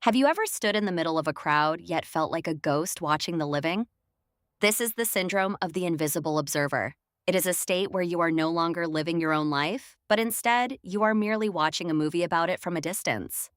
Have you ever stood in the middle of a crowd yet felt like a ghost watching the living? This is the syndrome of the invisible observer. It is a state where you are no longer living your own life, but instead, you are merely watching a movie about it from a distance.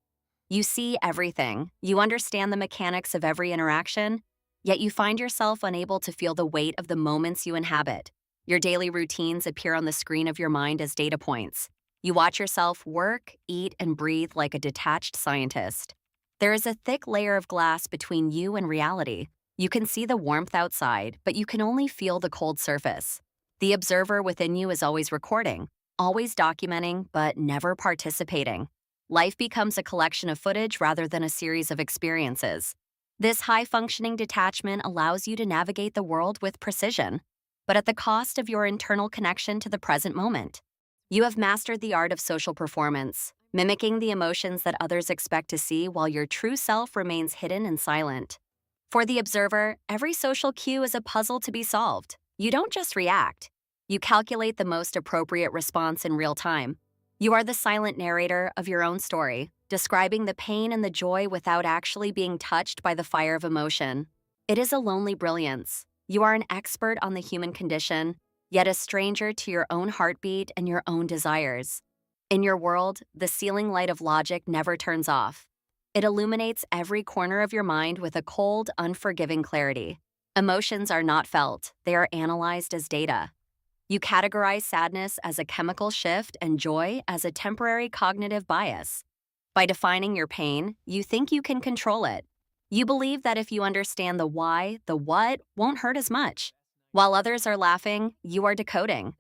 You see everything, you understand the mechanics of every interaction, yet you find yourself unable to feel the weight of the moments you inhabit. Your daily routines appear on the screen of your mind as data points. You watch yourself work, eat, and breathe like a detached scientist. There is a thick layer of glass between you and reality. You can see the warmth outside, but you can only feel the cold surface. The observer within you is always recording, always documenting, but never participating. Life becomes a collection of footage rather than a series of experiences. This high-functioning detachment allows you to navigate the world with precision, but at the cost of your internal connection to the present moment. You have mastered the art of social performance, mimicking the emotions that others expect to see while your true self remains hidden and silent. For the observer, every social cue is a puzzle to be solved. You don't just react. You calculate the most appropriate response in real time. You are the silent narrator of your own story, describing the pain and the joy without actually being touched by the fire of emotion. It is a lonely brilliance. You are an expert on the human condition, yet a stranger to your own heartbeat and your own desires. In your world, the ceiling light of logic never turns off. It illuminates every corner of your mind with a cold, unforgiving clarity. Emotions are not felt, they are analyzed as data. You categorize sadness as a chemical shift and joy as a temporary cognitive bias. By defining your pain, you think you can control it. You believe that if you understand the why, the what won't hurt as much. While others are laughing, you are decoding.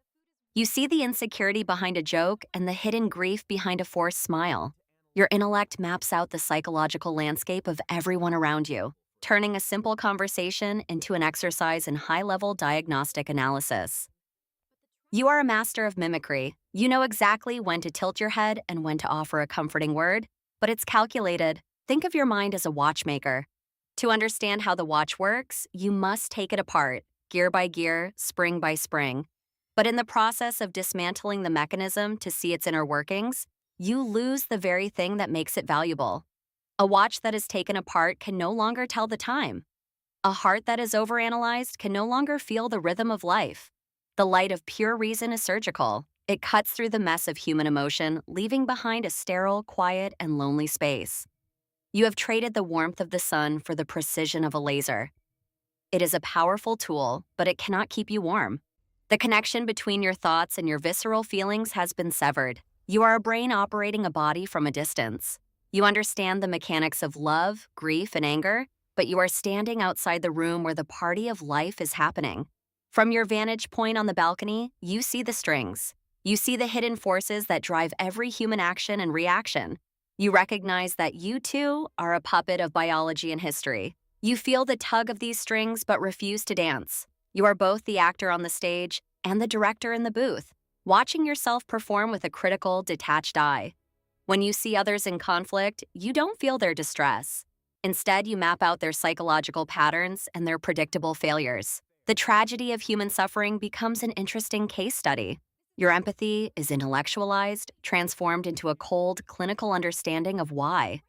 You see the insecurity behind a joke and the hidden grief behind a forced smile. Your intellect maps out the psychological landscape of everyone around you, turning a simple conversation into an exercise in high-level diagnostic analysis. You are a master of mimicry. You know exactly when to tilt your head and when to offer a comforting word, but it's calculated. Think of your mind as a watchmaker. To understand how the watch works, you must take it apart, gear by gear, spring by spring. But in the process of dismantling the mechanism to see its inner workings, you lose the very thing that makes it valuable. A watch that is taken apart can no longer tell the time. A heart that is overanalyzed can no longer feel the rhythm of life. The light of pure reason is surgical. It cuts through the mess of human emotion, leaving behind a sterile, quiet, and lonely space. You have traded the warmth of the sun for the precision of a laser. It is a powerful tool, but it cannot keep you warm. The connection between your thoughts and your visceral feelings has been severed. You are a brain operating a body from a distance. You understand the mechanics of love, grief, and anger, but you are standing outside the room where the party of life is happening. From your vantage point on the balcony, you see the strings. You see the hidden forces that drive every human action and reaction. You recognize that you, too, are a puppet of biology and history. You feel the tug of these strings but refuse to dance. You are both the actor on the stage and the director in the booth, watching yourself perform with a critical, detached eye. When you see others in conflict, you don't feel their distress. Instead, you map out their psychological patterns and their predictable failures. The tragedy of human suffering becomes an interesting case study. Your empathy is intellectualized, transformed into a cold, clinical understanding of why.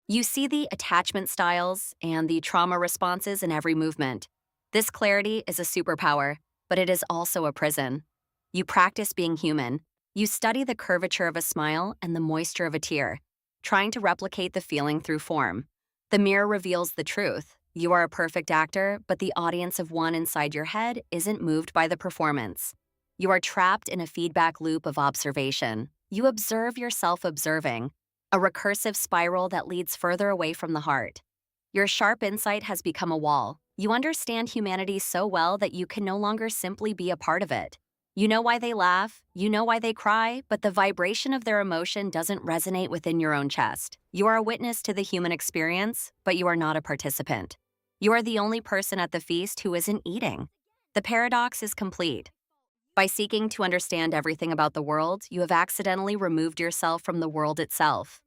You see the attachment styles and the trauma responses in every movement. This clarity is a superpower, but it is also a prison. You practice being human. You study the curvature of a smile and the moisture of a tear, trying to replicate the feeling through form. The mirror reveals the truth. You are a perfect actor, but the audience of one inside your head isn't moved by the performance. You are trapped in a feedback loop of observation. You observe yourself observing, a recursive spiral that leads further away from the heart. Your sharp insight has become a wall. You understand humanity so well that you can no longer simply be a part of it. You know why they laugh, you know why they cry, but the vibration of their emotion doesn't resonate within your own chest. You are a witness to the human experience, but you are not a participant. You are the only person at the feast who isn't eating. The paradox is complete. By seeking to understand everything about the world, you have accidentally removed yourself from the world itself.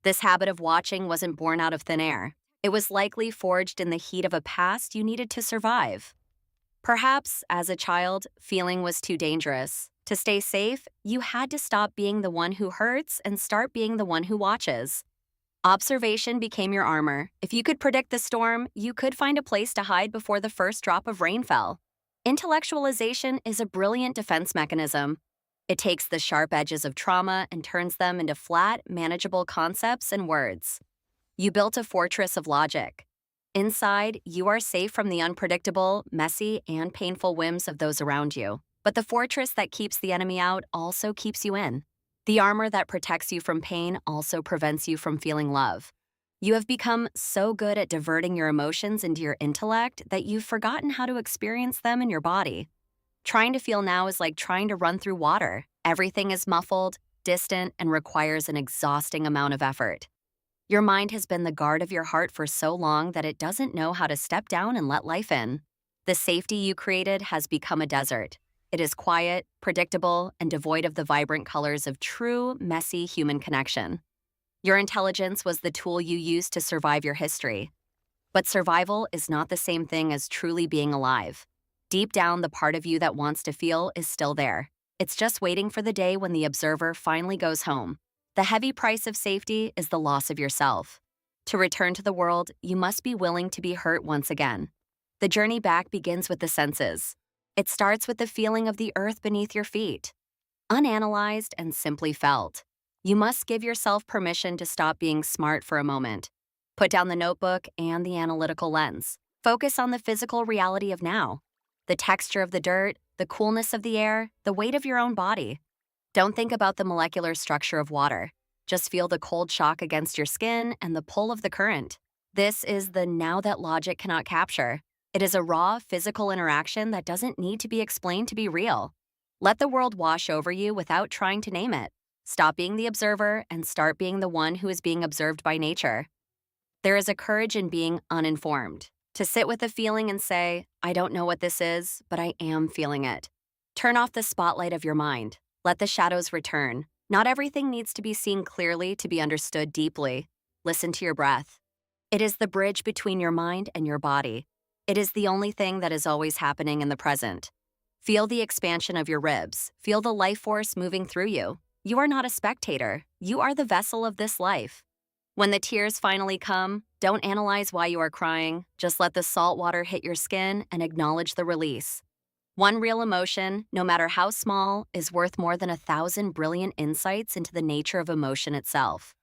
This habit of watching wasn't born out of thin air. It was likely forged in the heat of a past you needed to survive. Perhaps, as a child, feeling was too dangerous. To stay safe, you had to stop being the one who hurts and start being the one who watches. Observation became your armor. If you could predict the storm, you could find a place to hide before the first drop of rain fell. Intellectualization is a brilliant defense mechanism. It takes the sharp edges of trauma and turns them into flat, manageable concepts and words. You built a fortress of logic. Inside, you are safe from the unpredictable, messy, and painful whims of those around you. But the fortress that keeps the enemy out also keeps you in. The armor that protects you from pain also prevents you from feeling love. You have become so good at diverting your emotions into your intellect that you've forgotten how to experience them in your body. Trying to feel now is like trying to run through water. Everything is muffled, distant, and requires an exhausting amount of effort. Your mind has been the guard of your heart for so long that it doesn't know how to step down and let life in. The safety you created has become a desert. It is quiet, predictable, and devoid of the vibrant colors of true, messy human connection. Your intelligence was the tool you used to survive your history. But survival is not the same thing as truly being alive. Deep down, the part of you that wants to feel is still there. It's just waiting for the day when the observer finally goes home. The heavy price of safety is the loss of yourself. To return to the world, you must be willing to be hurt once again. The journey back begins with the senses. It starts with the feeling of the earth beneath your feet. Unanalyzed and simply felt. You must give yourself permission to stop being smart for a moment. Put down the notebook and the analytical lens. Focus on the physical reality of now. The texture of the dirt, the coolness of the air, the weight of your own body. Don't think about the molecular structure of water. Just feel the cold shock against your skin and the pull of the current. This is the now that logic cannot capture. It is a raw, physical interaction that doesn't need to be explained to be real. Let the world wash over you without trying to name it. Stop being the observer and start being the one who is being observed by nature. There is a courage in being uninformed. To sit with a feeling and say, I don't know what this is, but I am feeling it. Turn off the spotlight of your mind. Let the shadows return. Not everything needs to be seen clearly to be understood deeply. Listen to your breath. It is the bridge between your mind and your body. It is the only thing that is always happening in the present. Feel the expansion of your ribs. Feel the life force moving through you. You are not a spectator. You are the vessel of this life. When the tears finally come, don't analyze why you are crying. Just let the salt water hit your skin and acknowledge the release. One real emotion, no matter how small, is worth more than 1,000 brilliant insights into the nature of emotion itself.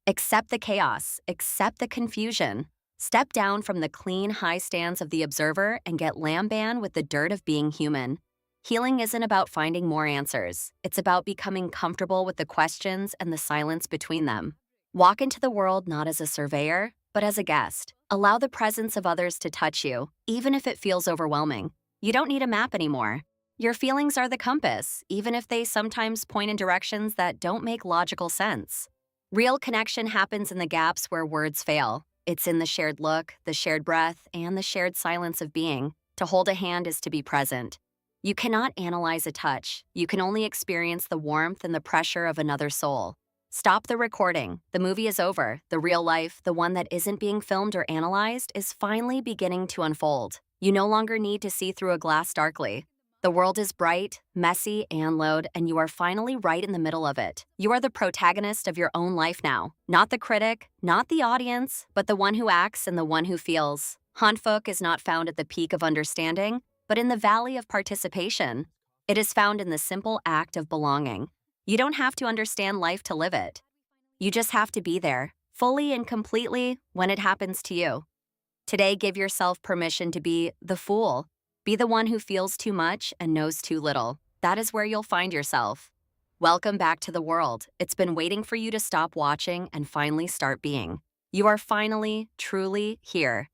Accept the chaos. Accept the confusion. Step down from the clean, high stands of the observer and get lamban with the dirt of being human. Healing isn't about finding more answers. It's about becoming comfortable with the questions and the silence between them. Walk into the world not as a surveyor, but as a guest. Allow the presence of others to touch you, even if it feels overwhelming. You don't need a map anymore. Your feelings are the compass, even if they sometimes point in directions that don't make logical sense. Real connection happens in the gaps where words fail. It's in the shared look, the shared breath, and the shared silence of being. To hold a hand is to be present. You cannot analyze a touch. You can only experience the warmth and the pressure of another soul. Stop the recording. The movie is over. The real life, the one that isn't being filmed or analyzed, is finally beginning to unfold. You no longer need to see through a glass darkly. The world is bright, messy, and loud, and you are finally right in the middle of it. You are the protagonist of your own life now. Not the critic, not the audience, but the one who acts and the one who feels. Hanfuk is not found at the peak of understanding, but in the valley of participation. It is found in the simple act of belonging. You don't have to understand life to live it. You just have to be there, fully and completely, when it happens to you. Today, give yourself permission to be the fool. Be the one who feels too much and knows too little. That is where you'll find yourself. Welcome back to the world. It's been waiting for you to stop watching and finally start being. You are finally, truly here.